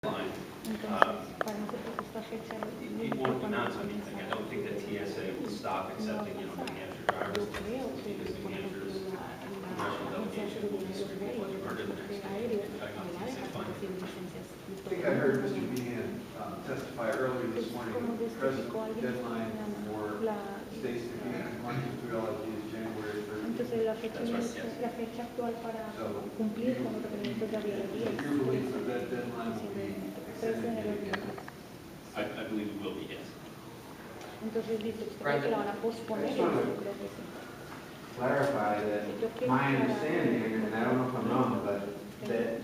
line. It won't amount to anything. I don't think that TSA will stop accepting, New Hampshire driver's licenses because New Hampshire's congressional delegation will distribute what you've heard in the next state. Talking about TSA funding. I think I heard Mr. Meehan testify earlier this morning that the present deadline for states to be compliant with real ID is January 13th. Entonces la fecha actual para cumplir con los requerimientos de Your belief that that deadline will be extended again? I believe it will be, yes. Entonces dice que la van a posponer. Clarify that my understanding, and I don't know if I'm wrong, but that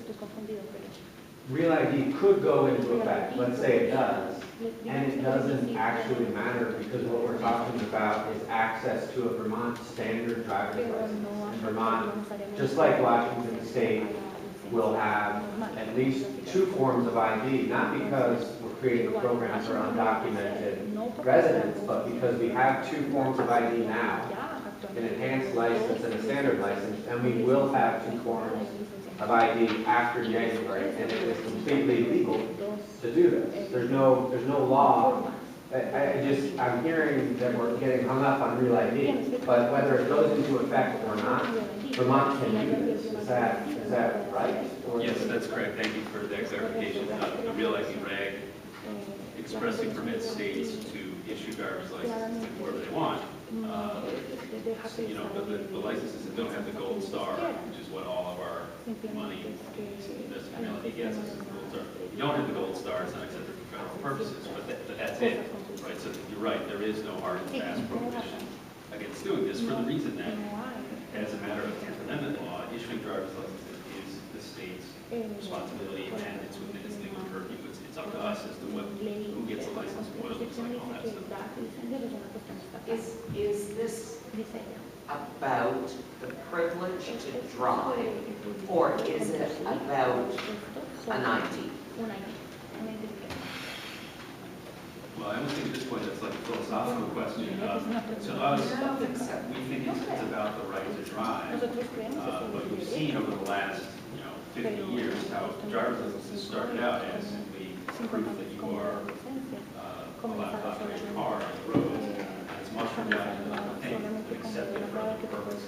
Real ID could go into effect, let's say it does, and it doesn't actually matter because what we're talking about is access to a Vermont standard driver's license. In Vermont, just like Washington State, will have at least 2 forms of ID, not because we're creating a program for undocumented residents, but because we have 2 forms of ID now, an enhanced license and a standard license, and we will have 2 forms of ID after January, and it is completely legal to do this. There's no law. I'm hearing that we're getting hung up on Real ID, but whether it goes into effect or not, Vermont can do this. Is that right? Or Yes, that's correct. Thank you for that clarification. The Real ID reg expressly permits states to issue driver's licenses wherever they want. But the licenses that don't have the gold star, which is what all of our money invested in Real ID gets, is the gold star. If you don't have the gold star, it's not accepted for federal purposes, but that's it. Right? So you're right, there is no hard and fast prohibition against doing this for the reason that, as a matter of 10th Amendment law, issuing driver's licenses is the state's responsibility and it's within its legal purview. It's up to us as to who gets a license, what it looks like, all that stuff. Is this about the privilege to drive, or is it about an ID? Well, I almost think at this point that's like a philosophical question. To us, we think it's about the right to drive. But we've seen over the last 50 years how driver's licenses started out as simply proof that you are allowed to operate your car on the road. It's mushroomed down into another thing, accepted for other purposes.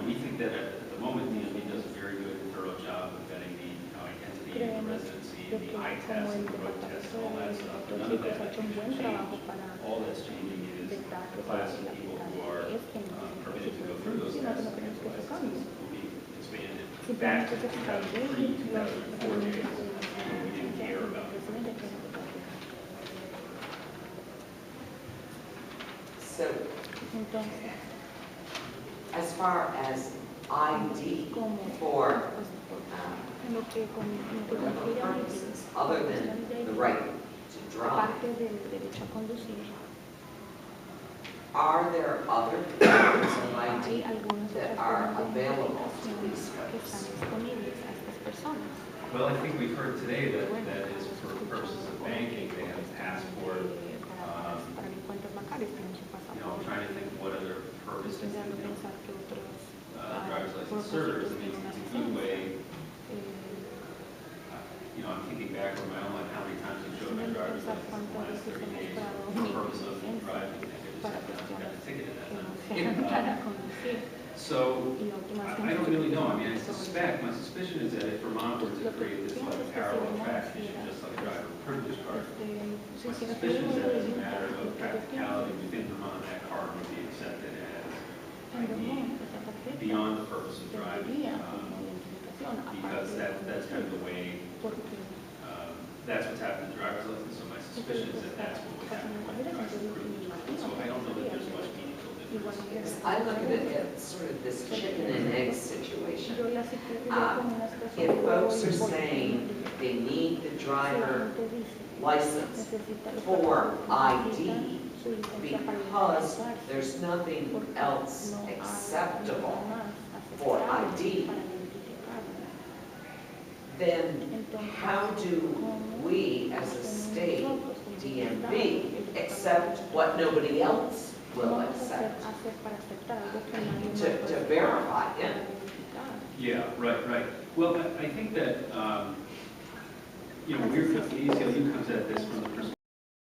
We think that at the moment, DMV does a very good, thorough job of vetting the identity and the residency and the eye test and the road test and all that stuff. But none of that has changed. All that's changing is the class of people who are permitted to go through those tests and get licenses will be expanded back to 2003, 2004 days when we didn't care about it. So, as far as ID for purposes other than the right to drive, are there other forms of ID that are available to these folks? Well, I think we've heard today that is for purposes of banking. They have a passport. I'm trying to think what other purposes they think driver's license serves. I mean, it's a good way. I'm thinking back on my own life, how many times I've showed my driver's license in the last 30 days for the purpose of driving. I just got a ticket in that time. So, I don't really know. I mean, my suspicion is that if Vermont were to create this like parallel track issue, just like a driver privilege card, my suspicion is that as a matter of practicality within Vermont, that card would be accepted as ID beyond the purpose of driving, because that's kind of the way, that's what's happened to driver's license. So my suspicion is that that's what would happen with the driver privilege card. So I don't know that there's much meaningful difference. I look at it as sort of this chicken and egg situation. If folks are saying they need the driver license for ID because there's nothing else acceptable for ID, then how do we as a state, DMV, accept what nobody else will accept to verify it? Yeah, right. Well, I think that, you know, the ACLU comes at this from the perspective